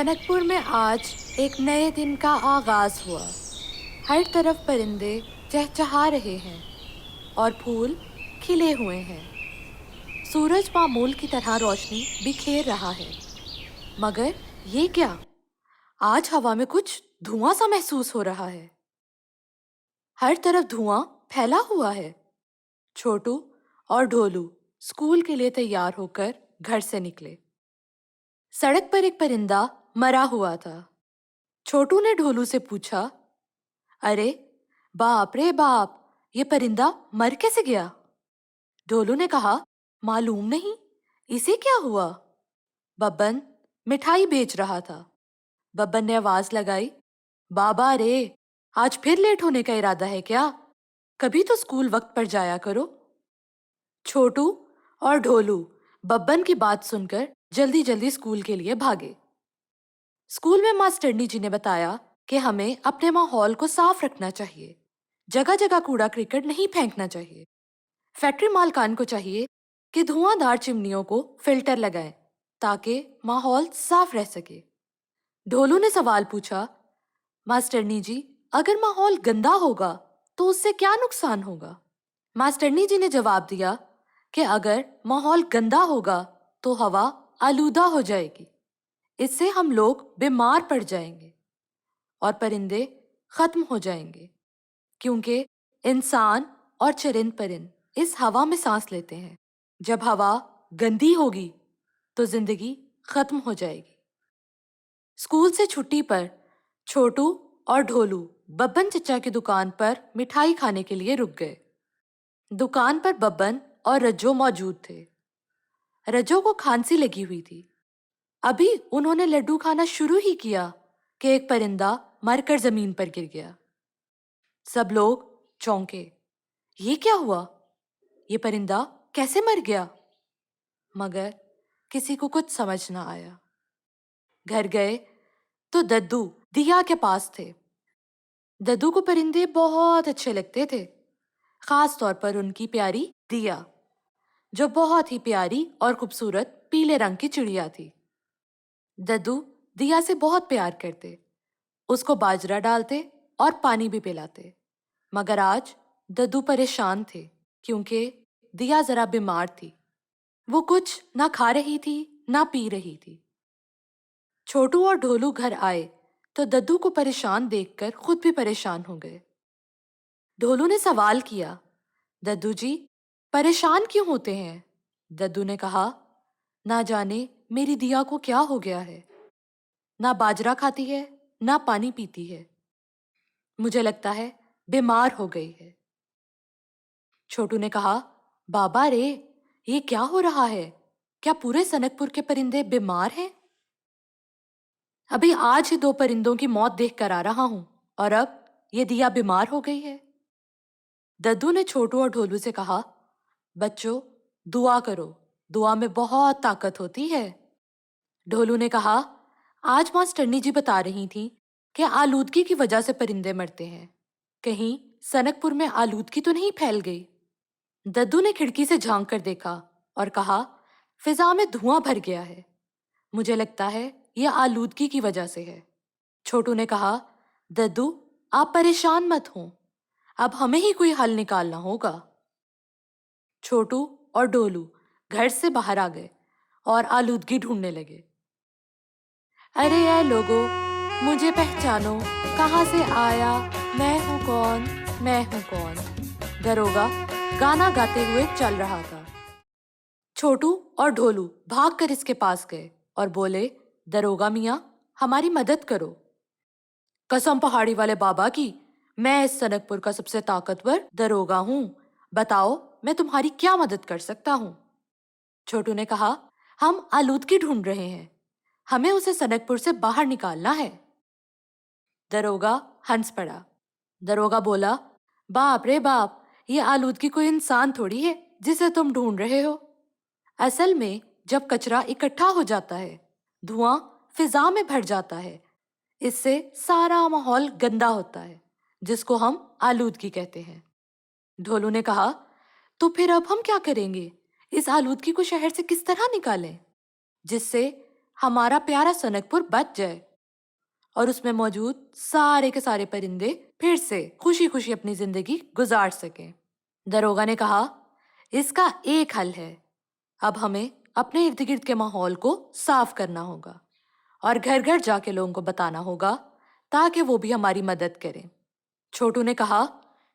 सनकपुर में आज एक नए दिन का आगाज हुआ। हर तरफ परिंदे चहचहा रहे हैं और फूल खिले हुए हैं। सूरज मामूल की तरह रोशनी बिखेर रहा है, मगर ये क्या? आज हवा में कुछ धुआं सा महसूस हो रहा है। हर तरफ धुआं फैला हुआ है। छोटू और ढोलू स्कूल के लिए तैयार होकर घर से निकले। सड़क पर एक परिंदा मरा हुआ था। छोटू ने ढोलू से पूछा, अरे बाप रे बाप, ये परिंदा मर कैसे गया? ढोलू ने कहा, मालूम नहीं, इसे क्या हुआ? बब्बन मिठाई बेच रहा था। बब्बन ने आवाज लगाई, बाबा रे, आज फिर लेट होने का इरादा है क्या? कभी तो स्कूल वक्त पर जाया करो। छोटू और ढोलू बब्बन की बात सुनकर जल्दी जल्दी स्कूल के लिए भागे। स्कूल में मास्टरनी जी ने बताया कि हमें अपने माहौल को साफ रखना चाहिए। जगह जगह कूड़ा करकट नहीं फेंकना चाहिए। फैक्ट्री मालकान को चाहिए कि धुआंधार चिमनियों को फिल्टर लगाएं ताकि माहौल साफ रह सके। ढोलू ने सवाल पूछा, मास्टरनी जी, अगर माहौल गंदा होगा तो उससे क्या नुकसान होगा? मास्टरनी जी ने जवाब दिया कि अगर माहौल गंदा होगा तो हवा आलूदा हो जाएगी। इससे हम लोग बीमार पड़ जाएंगे और परिंदे खत्म हो जाएंगे, क्योंकि इंसान और चरिंद परिंद इस हवा में सांस लेते हैं। जब हवा गंदी होगी तो जिंदगी खत्म हो जाएगी। स्कूल से छुट्टी पर छोटू और ढोलू बब्बन चचा की दुकान पर मिठाई खाने के लिए रुक गए। दुकान पर बब्बन और रज्जो मौजूद थे। रज्जो को खांसी लगी हुई थी। अभी उन्होंने लड्डू खाना शुरू ही किया कि एक परिंदा मरकर जमीन पर गिर गया। सब लोग चौंके। ये क्या हुआ? ये परिंदा कैसे मर गया? मगर किसी को कुछ समझ ना आया। घर गए तो दद्दू दिया के पास थे। दद्दू को परिंदे बहुत अच्छे लगते थे, खास तौर पर उनकी प्यारी दिया, जो बहुत ही प्यारी और खूबसूरत पीले रंग की चिड़िया थी। दद्दू दिया से बहुत प्यार करते, उसको बाजरा डालते और पानी भी पिलाते। मगर आज दद्दू परेशान थे क्योंकि दिया जरा बीमार थी। वो कुछ ना खा रही थी ना पी रही थी। छोटू और ढोलू घर आए तो दद्दू को परेशान देखकर खुद भी परेशान हो गए। ढोलू ने सवाल किया, दद्दू जी, परेशान क्यों होते हैं? दद्दू ने कहा, ना जाने मेरी दिया को क्या हो गया है। ना बाजरा खाती है ना पानी पीती है। मुझे लगता है बीमार हो गई है। छोटू ने कहा, बाबा रे, ये क्या हो रहा है? क्या पूरे सनकपुर के परिंदे बीमार हैं? अभी आज ही 2 परिंदों की मौत देखकर आ रहा हूं और अब ये दिया बीमार हो गई है। दद्दू ने छोटू और ढोलू से कहा, बच्चों, दुआ करो, दुआ में बहुत ताकत होती है। ढोलू ने कहा, आज मास्टरनी जी बता रही थी कि आलूदगी की वजह से परिंदे मरते हैं। कहीं सनकपुर में आलूदगी तो नहीं फैल गई? दद्दू ने खिड़की से झांक कर देखा और कहा, फिजा में धुआं भर गया है। मुझे लगता है यह आलूदगी की वजह से है। छोटू ने कहा, दद्दू, आप परेशान मत हो, अब हमें ही कोई हल निकालना होगा। छोटू और डोलू घर से बाहर आ गए और आलूदगी ढूंढने लगे। अरे ऐ लोगो, मुझे पहचानो, कहाँ से आया, मैं हूँ कौन, मैं हूँ कौन। दरोगा गाना गाते हुए चल रहा था। छोटू और ढोलू भागकर इसके पास गए और बोले, दरोगा मियाँ, हमारी मदद करो। कसम पहाड़ी वाले बाबा की, मैं इस सनकपुर का सबसे ताकतवर दरोगा हूँ। बताओ, मैं तुम्हारी क्या मदद कर सकता हूँ? छोटू ने कहा, हम आलूदगी ढूंढ रहे हैं, हमें उसे सनकपुर से बाहर निकालना है। दरोगा हंस पड़ा। दरोगा बोला, बाप रे बाप, ये आलूदगी कोई इंसान थोड़ी है जिसे तुम ढूंढ रहे हो। असल में जब कचरा इकट्ठा हो जाता है, धुआं फिजा में भर जाता है, इससे सारा माहौल गंदा होता है, जिसको हम आलूदगी कहते हैं। ढोलू ने कहा, तो फिर अब हम क्या करेंगे? इस आलूदगी को शहर से किस तरह निकालें जिससे ہمارا پیارا سنک پور بچ جائے اور اس میں موجود سارے کے سارے پرندے پھر سے خوشی خوشی اپنی زندگی گزار سکیں۔ داروغہ نے کہا، اس کا ایک حل ہے، اب ہمیں اپنے ارد گرد کے ماحول کو صاف کرنا ہوگا اور گھر گھر جا کے لوگوں کو بتانا ہوگا تاکہ وہ بھی ہماری مدد کریں۔ چھوٹو نے کہا،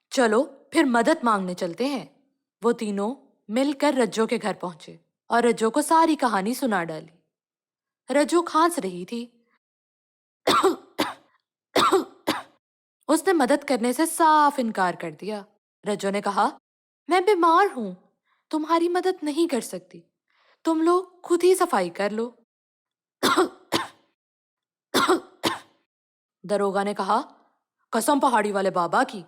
چلو پھر مدد مانگنے چلتے ہیں۔ وہ تینوں مل کر رجو کے گھر پہنچے اور رجو کو ساری کہانی سنا ڈالی۔ رجو کھانس رہی تھی۔ اس نے مدد کرنے سے صاف انکار کر دیا۔ رجو نے کہا، میں بیمار ہوں، تمہاری مدد نہیں کر سکتی، تم لوگ خود ہی صفائی کر لو۔ داروغہ نے کہا، قسم پہاڑی والے بابا کی،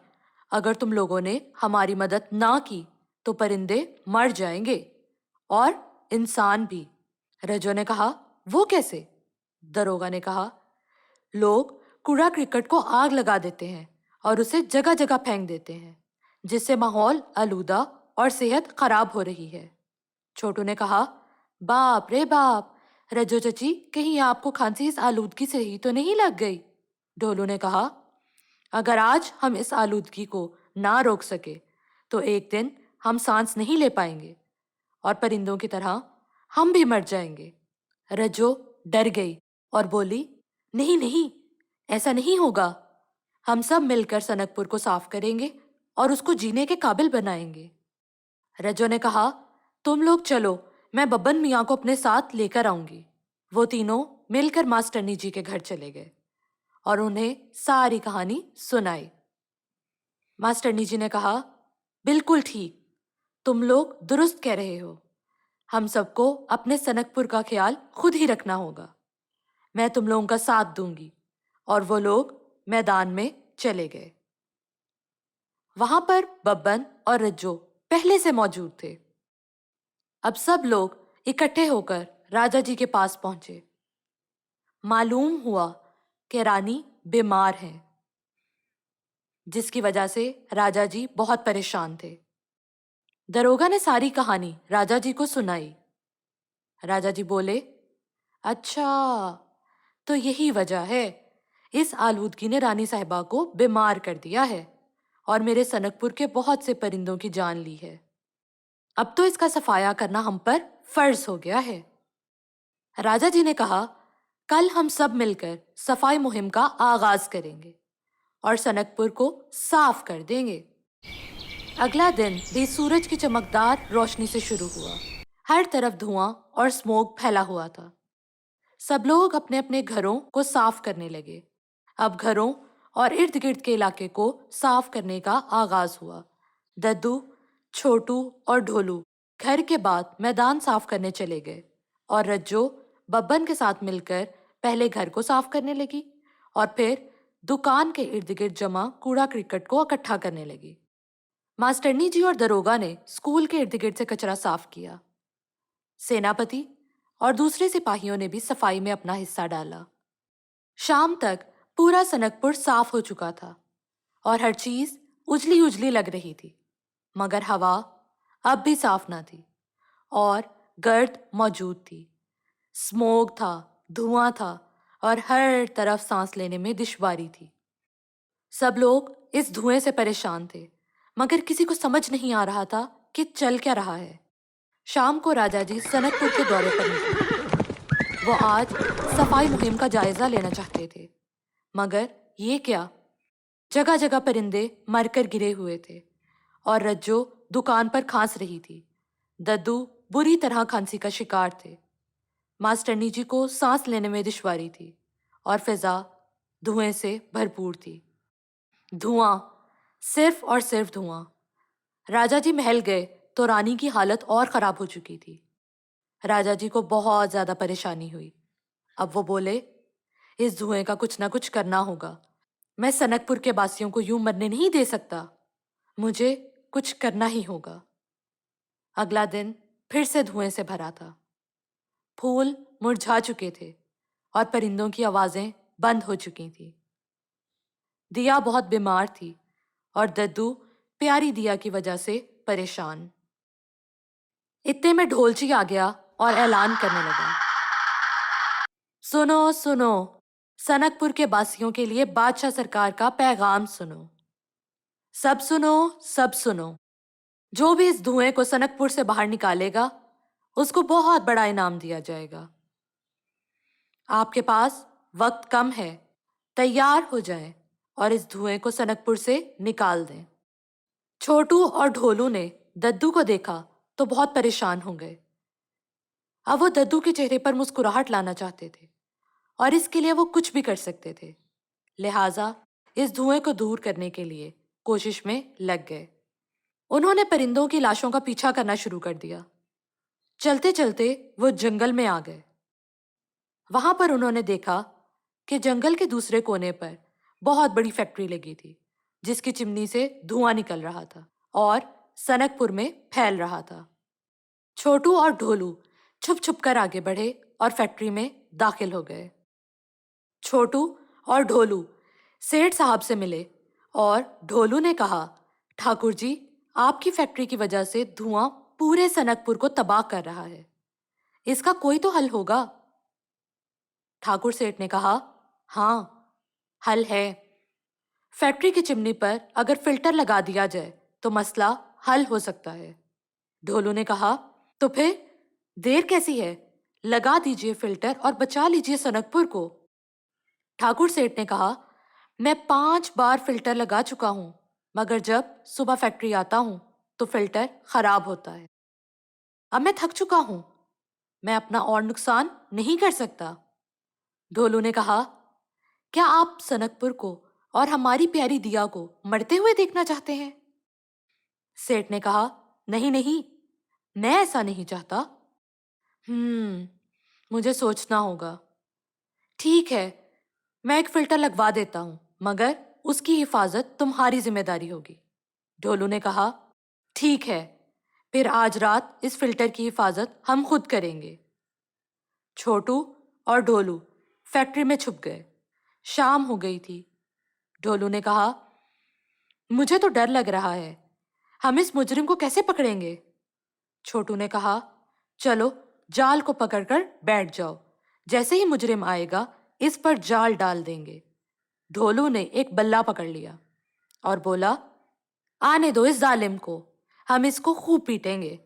اگر تم لوگوں نے ہماری مدد نہ کی تو پرندے مر جائیں گے اور انسان بھی۔ رجو نے کہا، وہ کیسے؟ داروغہ نے کہا، لوگ کوڑا کرکٹ کو آگ لگا دیتے ہیں اور اسے جگہ جگہ پھینک دیتے ہیں، جس سے ماحول آلودہ اور صحت خراب ہو رہی ہے۔ چھوٹو نے کہا، باپ رے باپ، رجو چچی کہیں آپ کو کھانسی اس آلودگی سے ہی تو نہیں لگ گئی؟ ڈھولو نے کہا، اگر آج ہم اس آلودگی کو نہ روک سکے تو ایک دن ہم سانس نہیں لے پائیں گے اور پرندوں کی طرح ہم بھی مر جائیں گے۔ رجو ڈر گئی اور بولی، نہیں نہیں، ایسا نہیں ہوگا، ہم سب مل کر سنک پور کو صاف کریں گے اور اس کو جینے کے قابل بنائیں گے۔ رجو نے کہا، تم لوگ چلو، میں ببن میاں کو اپنے ساتھ لے کر آؤں گی۔ وہ تینوں مل کر ماسٹرنی جی کے گھر چلے گئے اور انہیں ساری کہانی سنائی۔ ماسٹرنی جی نے کہا، بالکل ٹھیک، تم لوگ درست کہہ رہے ہو، ہم سب کو اپنے سنک پور کا خیال خود ہی رکھنا ہوگا، میں تم لوگوں کا ساتھ دوں گی۔ اور وہ لوگ میدان میں چلے گئے۔ وہاں پر ببن اور رجو پہلے سے موجود تھے۔ اب سب لوگ اکٹھے ہو کر راجا جی کے پاس پہنچے۔ معلوم ہوا کہ رانی بیمار ہیں، جس کی وجہ سے راجا جی بہت پریشان تھے۔ داروغہ نے ساری کہانی راجا جی کو سنائی۔ راجا جی بولے، اچھا تو یہی وجہ ہے، اس آلودگی نے رانی صاحبہ کو بیمار کر دیا ہے اور میرے سنک پور کے بہت سے پرندوں کی جان لی ہے۔ اب تو اس کا صفایا کرنا ہم پر فرض ہو گیا ہے۔ راجا جی نے کہا، کل ہم سب مل کر صفائی مہم کا آغاز کریں گے اور سنک پور کو صاف کر دیں گے۔ اگلا دن بھی سورج کی چمکدار روشنی سے شروع ہوا۔ ہر طرف دھواں اور اسموگ پھیلا ہوا تھا۔ سب لوگ اپنے اپنے گھروں کو صاف کرنے لگے۔ اب گھروں اور ارد گرد کے علاقے کو صاف کرنے کا آغاز ہوا۔ ددو، چھوٹو اور ڈھولو گھر کے بعد میدان صاف کرنے چلے گئے اور رجو ببن کے ساتھ مل کر پہلے گھر کو صاف کرنے لگی اور پھر دکان کے ارد گرد جمع کوڑا کرکٹ کو اکٹھا کرنے لگی۔ ماسٹرنی جی اور داروغہ نے اسکول کے ارد گرد سے کچرا صاف کیا۔ سیناپتی اور دوسرے سپاہیوں نے بھی صفائی میں اپنا حصہ ڈالا۔ شام تک پورا سنک پور صاف ہو چکا تھا اور ہر چیز اجلی اجلی لگ رہی تھی، مگر ہوا اب بھی صاف نہ تھی اور گرد موجود تھی۔ اسموگ تھا، دھواں تھا اور ہر طرف سانس لینے میں دشواری تھی۔ سب لوگ اس دھوئیں سے پریشان تھے، مگر کسی کو سمجھ نہیں آ رہا تھا کہ چل کیا رہا ہے۔ شام کو راجا جی سنک پور کے دورے پر نکلے۔ وہ آج صفائی مہم کا جائزہ لینا چاہتے تھے، مگر یہ کیا، جگہ جگہ پرندے مر کر گرے ہوئے تھے اور رجو دکان پر کھانس رہی تھی۔ ددو بری طرح کھانسی کا شکار تھے۔ ماسٹرنی جی کو سانس لینے میں دشواری تھی اور فضا دھوئیں سے بھرپور تھی۔ دھواں، صرف اور صرف دھواں۔ راجا جی محل گئے تو رانی کی حالت اور خراب ہو چکی تھی۔ راجا جی کو بہت زیادہ پریشانی ہوئی۔ اب وہ بولے، اس دھوئیں کا کچھ نہ کچھ کرنا ہوگا، میں سنک پور کے باسیوں کو یوں مرنے نہیں دے سکتا، مجھے کچھ کرنا ہی ہوگا۔ اگلا دن پھر سے دھوئیں سے بھرا تھا۔ پھول مرجھا چکے تھے اور پرندوں کی آوازیں بند ہو چکی تھیں۔ دیا بہت بیمار تھی اور ددو پیاری دیا کی وجہ سے پریشان۔ اتنے میں ڈھولچی آ گیا اور اعلان کرنے لگا، सुनो सुनो, सनकपुर के बासियों के लिए बादशाह सरकार का पैगाम सुनो। सब सुनो, सब सुनो। जो भी इस धुएं को सनकपुर से बाहर निकालेगा उसको बहुत बड़ा इनाम दिया जाएगा। आपके पास वक्त कम है, तैयार हो जाएं और इस धुएं को सनकपुर से निकाल दें। छोटू और ढोलू ने दद्दू को देखा तो बहुत परेशान हो गए। अब वो दद्दू के चेहरे पर मुस्कुराहट लाना चाहते थे और इसके लिए वो कुछ भी कर सकते थे। लिहाजा इस धुएं को दूर करने के लिए कोशिश में लग गए। उन्होंने परिंदों की लाशों का पीछा करना शुरू कर दिया। चलते चलते वो जंगल में आ गए। वहां पर उन्होंने देखा कि जंगल के दूसरे कोने पर बहुत बड़ी फैक्ट्री लगी थी जिसकी चिमनी से धुआं निकल रहा था और सनकपुर में फैल रहा था। छोटू और ढोलू छुप छुप कर आगे बढ़े और फैक्ट्री में दाखिल हो गए। छोटू और ढोलू सेठ साहब से मिले और ढोलू ने कहा, ठाकुर जी, आपकी फैक्ट्री की वजह से धुआं पूरे सनकपुर को तबाह कर रहा है, इसका कोई तो हल होगा। ठाकुर सेठ ने कहा, हाँ, हल है। फैक्ट्री की चिमनी पर अगर फिल्टर लगा दिया जाए तो मसला हल हो सकता है। ढोलू ने कहा, तो फिर देर कैसी है, लगा दीजिए फिल्टर और बचा लीजिए सनकपुर को। ठाकुर सेठ ने कहा, मैं 5 बार फिल्टर लगा चुका हूं, मगर जब सुबह फैक्ट्री आता हूं तो फिल्टर खराब होता है। अब मैं थक चुका हूं, मैं अपना और नुकसान नहीं कर सकता। ढोलू ने कहा, क्या आप सनकपुर को और हमारी प्यारी दिया को मरते हुए देखना चाहते हैं? सेठ ने कहा, नहीं नहीं, मैं ऐसा नहीं चाहता। मुझे सोचना होगा। ठीक है, मैं एक फिल्टर लगवा देता हूं, मगर उसकी हिफाजत तुम्हारी जिम्मेदारी होगी। ढोलू ने कहा, ठीक है, फिर आज रात इस फिल्टर की हिफाजत हम खुद करेंगे। छोटू और ढोलू फैक्ट्री में छुप गए। शाम हो गई थी। ढोलू ने कहा, मुझे तो डर लग रहा है, हम इस मुजरिम को कैसे पकड़ेंगे? छोटू ने कहा, चलो जाल को पकड़कर बैठ जाओ, जैसे ही मुजरिम आएगा इस पर जाल डाल देंगे। ढोलू ने एक बल्ला पकड़ लिया और बोला, आने दो इस जालिम को, हम इसको खूब पीटेंगे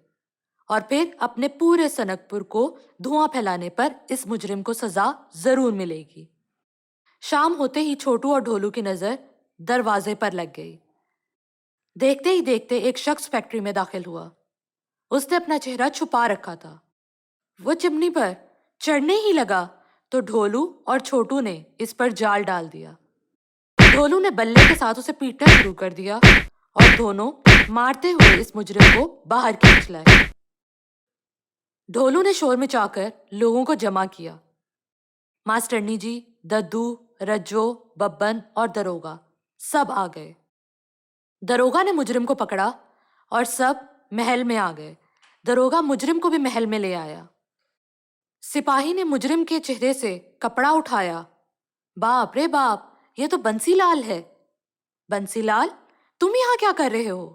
और फिर अपने पूरे सनकपुर को धुआं फैलाने पर इस मुजरिम को सजा जरूर मिलेगी। शाम होते ही छोटू और ढोलू की नजर दरवाजे पर लग गई। देखते ही देखते एक शख्स फैक्ट्री में दाखिल हुआ। उसने अपना चेहरा छुपा रखा था। वो चिमनी पर चढ़ने ही लगा तो ढोलू और छोटू ने इस पर जाल डाल दिया। ढोलू ने बल्ले के साथ उसे पीटना शुरू कर दिया और दोनों मारते हुए इस मुजरिम को बाहर खींच लाए। ढोलू ने शोर मचाकर लोगों को जमा किया। मास्टरनी जी, दद्दू, रज्जो, बब्बन और दरोगा सब आ गए। दरोगा ने मुजरिम को पकड़ा और सब महल में आ गए। दरोगा मुजरिम को भी महल में ले आया। सिपाही ने मुजरिम के चेहरे से कपड़ा उठाया। बाप रे बाप, ये तो बंसीलाल है। बंसीलाल, तुम यहाँ क्या कर रहे हो?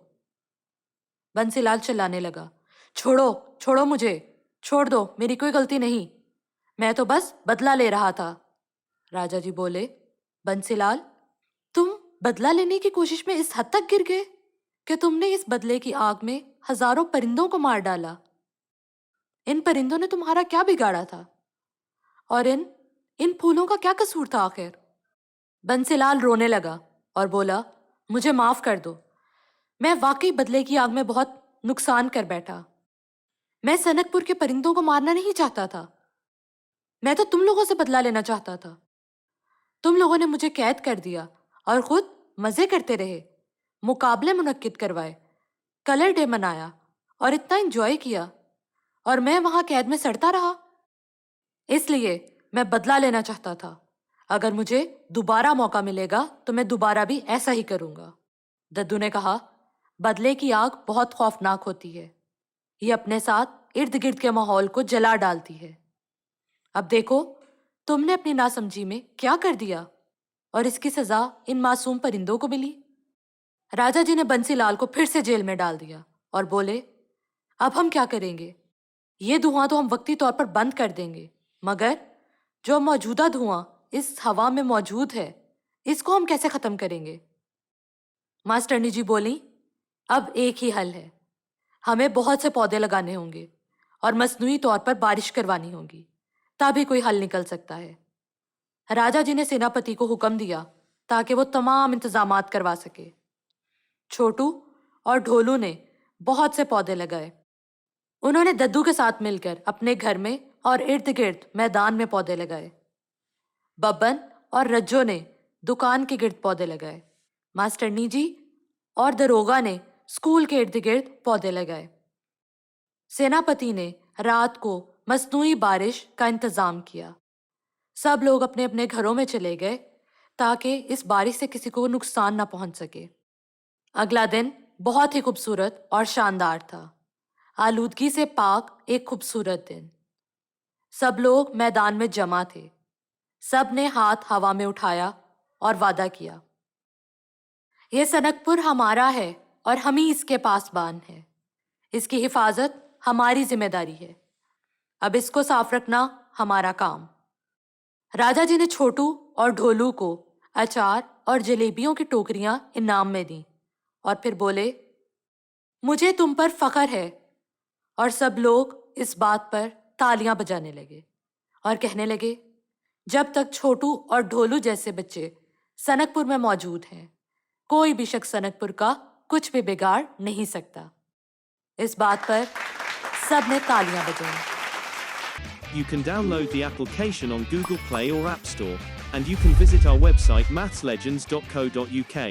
बंसीलाल चिल्लाने लगा, छोड़ो छोड़ो मुझे, छोड़ दो, मेरी कोई गलती नहीं, मैं तो बस बदला ले रहा था। राजा जी बोले, बंसीलाल, तुम बदला लेने की कोशिश में इस हद तक गिर गए कि तुमने इस बदले की आग में हजारों परिंदों को मार डाला। इन परिंदों ने तुम्हारा क्या बिगाड़ा था? और इन फूलों का क्या कसूर था आखिर? बंसीलाल रोने लगा और बोला, मुझे माफ कर दो, मैं वाकई बदले की आग में बहुत नुकसान कर बैठा। मैं सनकपुर के परिंदों को मारना नहीं चाहता था, मैं तो तुम लोगों से बदला लेना चाहता था। तुम लोगों ने मुझे कैद कर दिया और खुद मजे करते रहे, मुकाबले मुनक्किद करवाए, कलर डे मनाया और इतना एंजॉय किया, और मैं वहां कैद में सड़ता रहा। इसलिए मैं बदला लेना चाहता था। अगर मुझे दोबारा मौका मिलेगा तो मैं दोबारा भी ऐसा ही करूंगा। दद्दू ने कहा, बदले की आग बहुत खौफनाक होती है, ये अपने साथ इर्द गिर्द के माहौल को जला डालती है। अब देखो, तुमने अपनी नासमझी में क्या कर दिया और इसकी सजा इन मासूम परिंदों को मिली। राजा जी ने बंसीलाल को फिर से जेल में डाल दिया और बोले, अब हम क्या करेंगे? ये धुआं तो हम वक्ती तौर पर बंद कर देंगे, मगर जो मौजूदा धुआं इस हवा में मौजूद है, इसको हम कैसे खत्म करेंगे? मास्टरनी जी बोली, अब एक ही हल है, हमें बहुत से पौधे लगाने होंगे और मसनूई तौर पर बारिश करवानी होगी, तभी कोई हल निकल सकता है। राजा जी ने सेनापति को हुक्म दिया ताकि वो तमाम इंतजामात करवा सके। छोटू और ढोलू ने बहुत से पौधे लगाए। उन्होंने दद्दू के साथ मिलकर अपने घर में और इर्द गिर्द मैदान में पौधे लगाए। बब्बन और रज्जो ने दुकान के गिर्द पौधे लगाए। मास्टरनी जी और दरोगा ने स्कूल के इर्द गिर्द पौधे लगाए। सेनापति ने रात को मसनूई बारिश का इंतजाम किया। सब लोग अपने अपने घरों में चले गए ताकि इस बारिश से किसी को नुकसान ना पहुंच सके। अगला दिन बहुत ही खूबसूरत और शानदार था, आलूदगी से पाक एक खूबसूरत दिन। सब लोग मैदान में जमा थे। सब ने हाथ हवा में उठाया और वादा किया, ये सनकपुर हमारा है और हम ही इसके पासबान हैं। इसकी हिफाजत हमारी जिम्मेदारी है। अब इसको साफ रखना हमारा काम। राजा जी ने छोटू और ढोलू को अचार और जलेबियों की टोकरियां इनाम में दी और फिर बोले, मुझे तुम पर फख्र है। और सब लोग इस बात पर तालियां बजाने लगे और कहने लगे, जब तक छोटू और ढोलू जैसे बच्चे सनकपुर में मौजूद हैं, कोई भी शख्स सनकपुर का कुछ भी बिगाड़ नहीं सकता। इस बात पर सब ने तालियां बजाई। You can download the application on Google Play or App Store, and you can visit our website mathslegends.co.uk.